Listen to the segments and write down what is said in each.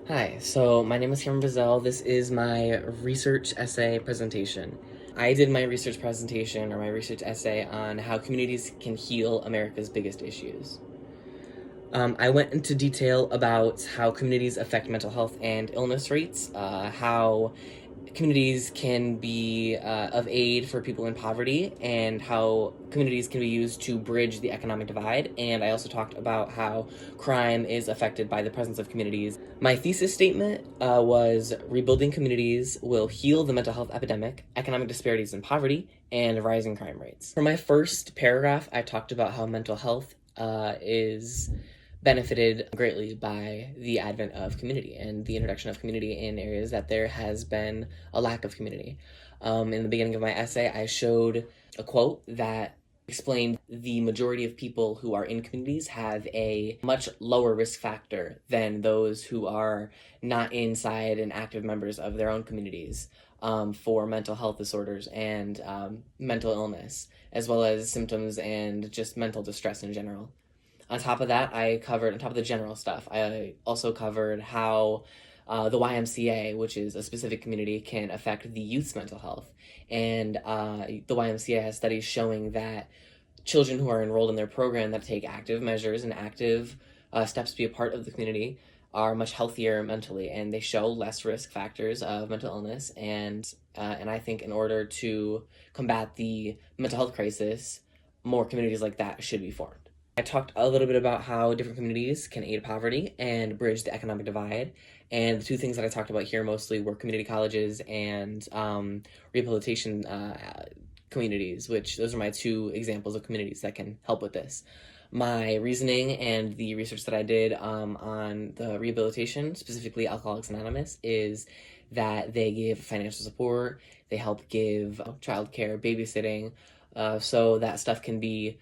Hi, so my name is Cameron Bazell. This is my research essay presentation. I did my research presentation or my research essay on how communities can heal America's biggest issues. I went into detail about how communities affect mental health and illness rates, how communities can be of aid for people in poverty, and how communities can be used to bridge the economic divide. And I also talked about how crime is affected by the presence of communities. My thesis statement was rebuilding communities will heal the mental health epidemic, economic disparities and poverty, and rising crime rates. For my first paragraph, I talked about how mental health is benefited greatly by the advent of community and the introduction of community in areas that there has been a lack of community. In the beginning of my essay, I showed a quote that explained the majority of people who are in communities have a much lower risk factor than those who are not inside and active members of their own communities for mental health disorders and mental illness, as well as symptoms and just mental distress in general. On top of that, on top of the general stuff, I also covered how the YMCA, which is a specific community, can affect the youth's mental health. And the YMCA has studies showing that children who are enrolled in their program that take active measures and active steps to be a part of the community are much healthier mentally, and they show less risk factors of mental illness. And I think in order to combat the mental health crisis, more communities like that should be formed. I talked a little bit about how different communities can aid poverty and bridge the economic divide. And the two things that I talked about here mostly were community colleges and rehabilitation communities, which those are my two examples of communities that can help with this. My reasoning and the research that I did on the rehabilitation, specifically Alcoholics Anonymous, is that they give financial support, they help give childcare, babysitting, so that stuff can be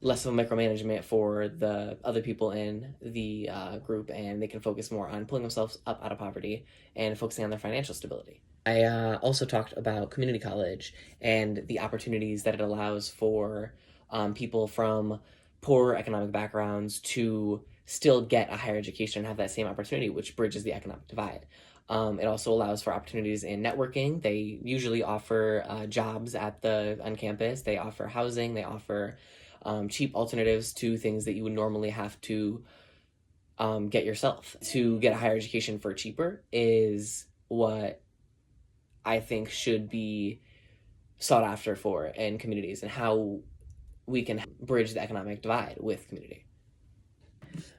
less of a micromanagement for the other people in the group, and they can focus more on pulling themselves up out of poverty and focusing on their financial stability. I also talked about community college and the opportunities that it allows for people from poor economic backgrounds to still get a higher education and have that same opportunity, which bridges the economic divide. It also allows for opportunities in networking. They usually offer jobs on campus. They offer housing. They offer cheap alternatives to things that you would normally have to get yourself. To get a higher education for cheaper is what I think should be sought after for in communities, and how we can bridge the economic divide with community.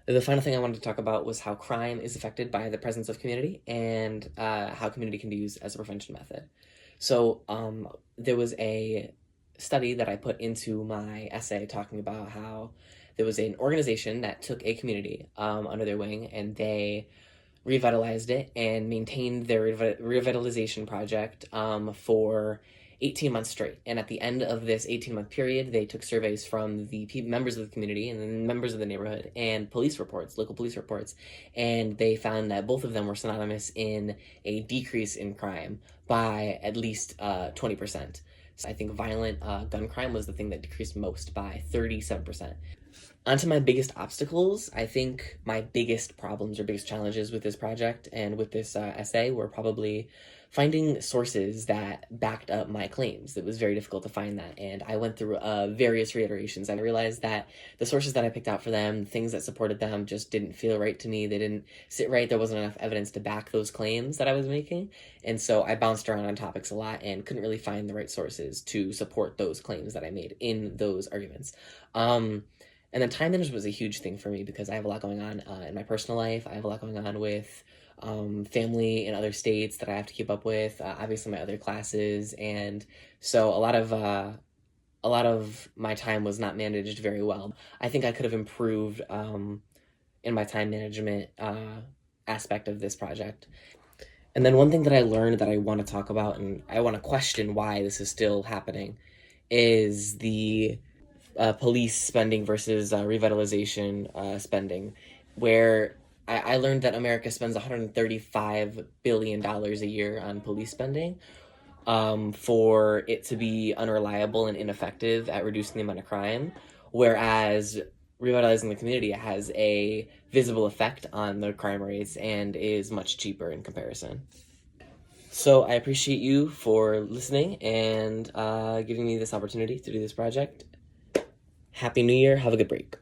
The final thing I wanted to talk about was how crime is affected by the presence of community, and how community can be used as a prevention method. So there was a study that I put into my essay talking about how there was an organization that took a community under their wing, and they revitalized it and maintained their revitalization project for 18 months straight. And at the end of this 18-month period, they took surveys from the members of the community and then members of the neighborhood and local police reports, and they found that both of them were synonymous in a decrease in crime by at least 20%. So I think violent gun crime was the thing that decreased most by 37%. Onto my biggest obstacles, I think my biggest problems or biggest challenges with this project and with this essay were probably finding sources that backed up my claims. It was very difficult to find that, and I went through various reiterations. I realized that the sources that I picked out for them, things that supported them, just didn't feel right to me. They didn't sit right. There wasn't enough evidence to back those claims that I was making, and so I bounced around on topics a lot and couldn't really find the right sources to support those claims that I made in those arguments. And then time management was a huge thing for me because I have a lot going on in my personal life. I have a lot going on with family in other states that I have to keep up with. Obviously, my other classes, and so a lot of my time was not managed very well. I think I could have improved in my time management aspect of this project. And then one thing that I learned that I want to talk about, and I want to question why this is still happening, is the police spending versus revitalization spending, where I learned that America spends $135 billion a year on police spending for it to be unreliable and ineffective at reducing the amount of crime, whereas revitalizing the community has a visible effect on the crime rates and is much cheaper in comparison. So I appreciate you for listening and giving me this opportunity to do this project. Happy New Year. Have a good break.